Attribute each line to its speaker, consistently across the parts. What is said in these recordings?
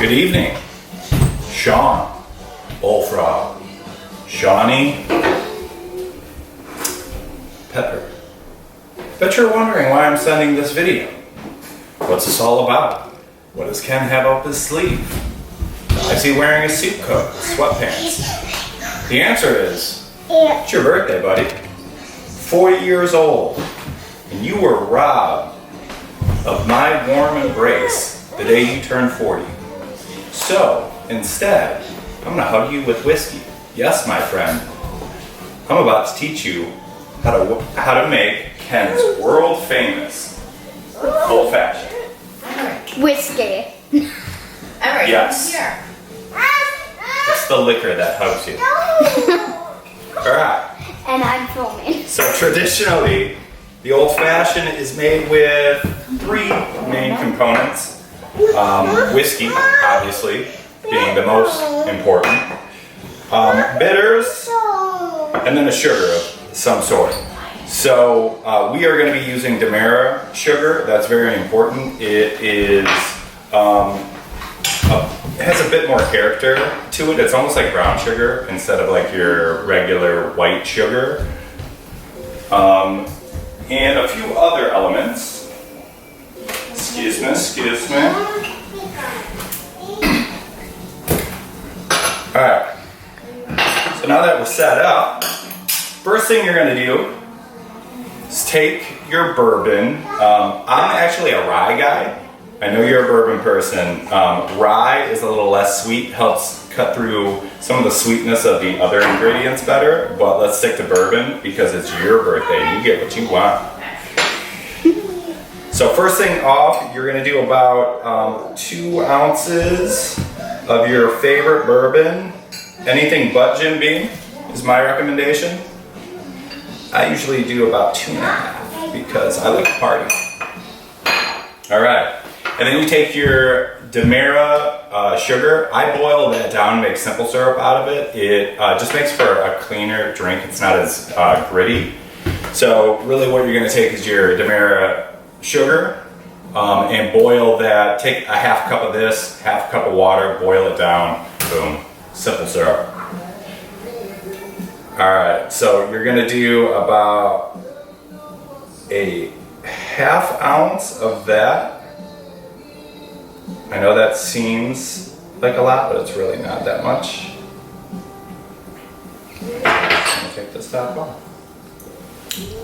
Speaker 1: Good evening. Sean, Bullfrog, Shawnee, Pepper. Bet you're wondering why I'm sending this video. What's this all about? What does Ken have up his sleeve? Why is he wearing a suit coat with sweatpants? The answer is, it's your birthday, buddy. 40 years old, and you were robbed of my warm embrace the day you turned 40. So, instead, I'm gonna hug you with whiskey. Yes, my friend. I'm about to teach you how to make Ken's world famous old fashioned
Speaker 2: whiskey.
Speaker 3: Alright,
Speaker 1: Yes.
Speaker 3: here.
Speaker 1: It's the liquor that hugs you. Alright,
Speaker 2: And I'm filming.
Speaker 1: so traditionally, the old fashioned is made with three main components. Whiskey, obviously, being the most important. Bitters, and then a sugar of some sort. So we are going to be using Demerara sugar. That's very important. It is it has a bit more character to it. It's almost like brown sugar instead of like your regular white sugar. And a few other elements. Excuse me. Alright. So now that we're set up, first thing you're going to do is take your bourbon. I'm actually a rye guy. I know you're a bourbon person. Rye is a little less sweet, helps cut through some of the sweetness of the other ingredients better, but let's stick to bourbon because it's your birthday. You get what you want. So first thing off, you're gonna do about 2 ounces of your favorite bourbon. Anything but Jim Beam is my recommendation. I usually do about 2.5 because I like to party. All right, and then you take your Demerara sugar. I boil that down and make simple syrup out of it. It just makes for a cleaner drink. It's not as gritty. So really what you're gonna take is your Demerara sugar and boil that. Take a half cup of this, half a cup of water, boil it down, boom, simple syrup. All right, so you're gonna do about a half ounce of that. I know that seems like a lot, but it's really not that much. I'm gonna take this top off.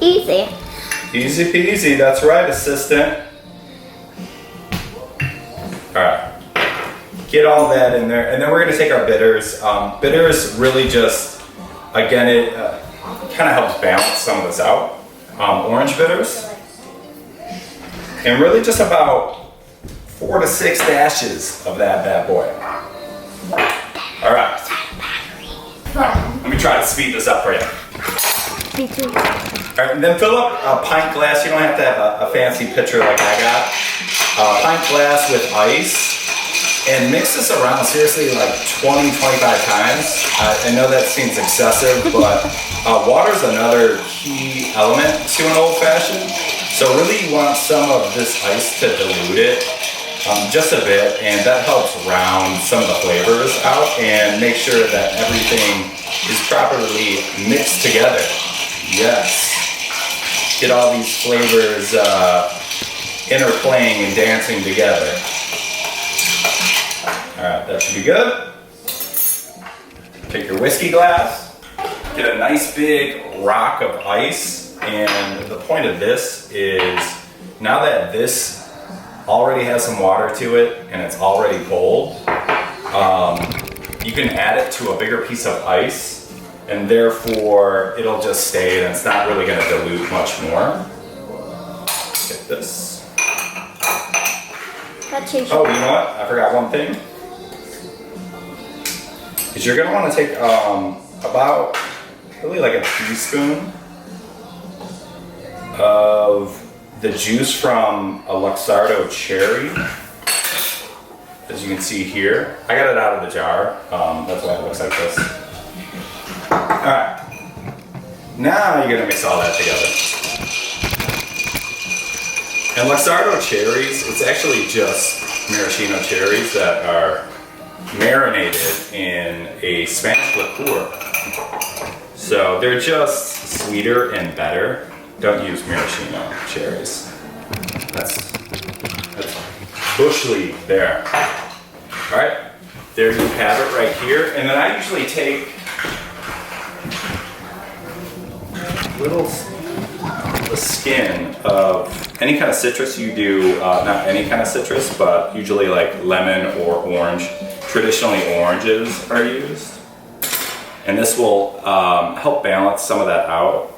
Speaker 2: Easy.
Speaker 1: Easy peasy, that's right, assistant. All right, get all that in there, and then we're gonna take our bitters. Bitters really just, again, it kind of helps balance some of this out. Orange bitters, and really just about 4 to 6 dashes of that bad boy. All right, let me try to speed this up for you.
Speaker 2: Me too.
Speaker 1: All right, and then fill up a pint glass. You don't have to have a fancy pitcher like I got. A pint glass with ice, and mix this around seriously like 20, 25 times. I know that seems excessive, but water is another key element to an old fashioned. So really you want some of this ice to dilute it just a bit, and that helps round some of the flavors out and make sure that everything is properly mixed together. Yes. Get all these flavors interplaying and dancing together. All right, that should be good. Take your whiskey glass, get a nice big rock of ice, and the point of this is now that this already has some water to it and it's already cold, you can add it to a bigger piece of ice, and therefore it'll just stay and it's not really going to dilute much more. Get this. Oh, you know what? I forgot one thing. Is you're going to want to take about really like a teaspoon of the juice from a Luxardo cherry. As you can see here, I got it out of the jar. That's why it looks like this. Alright, now you're going to mix all that together. And Luxardo cherries, it's actually just maraschino cherries that are marinated in a Spanish liqueur. So they're just sweeter and better. Don't use maraschino cherries. That's bush league there. All right, there you have it right here. And then I usually take the skin of any kind of citrus you do, not any kind of citrus, but usually like lemon or orange. Traditionally oranges are used. And this will help balance some of that out,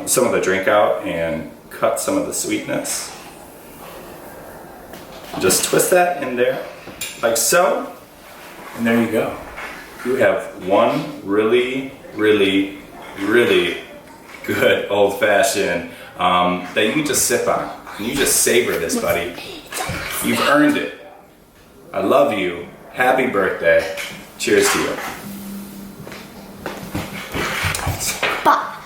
Speaker 1: some of the drink out, and cut some of the sweetness. Just twist that in there, like so, and there you go. You have one really, really, really good old-fashioned that you can just sip on. And you just savor this, buddy. You've earned it. I love you. Happy birthday. Cheers to you.
Speaker 2: But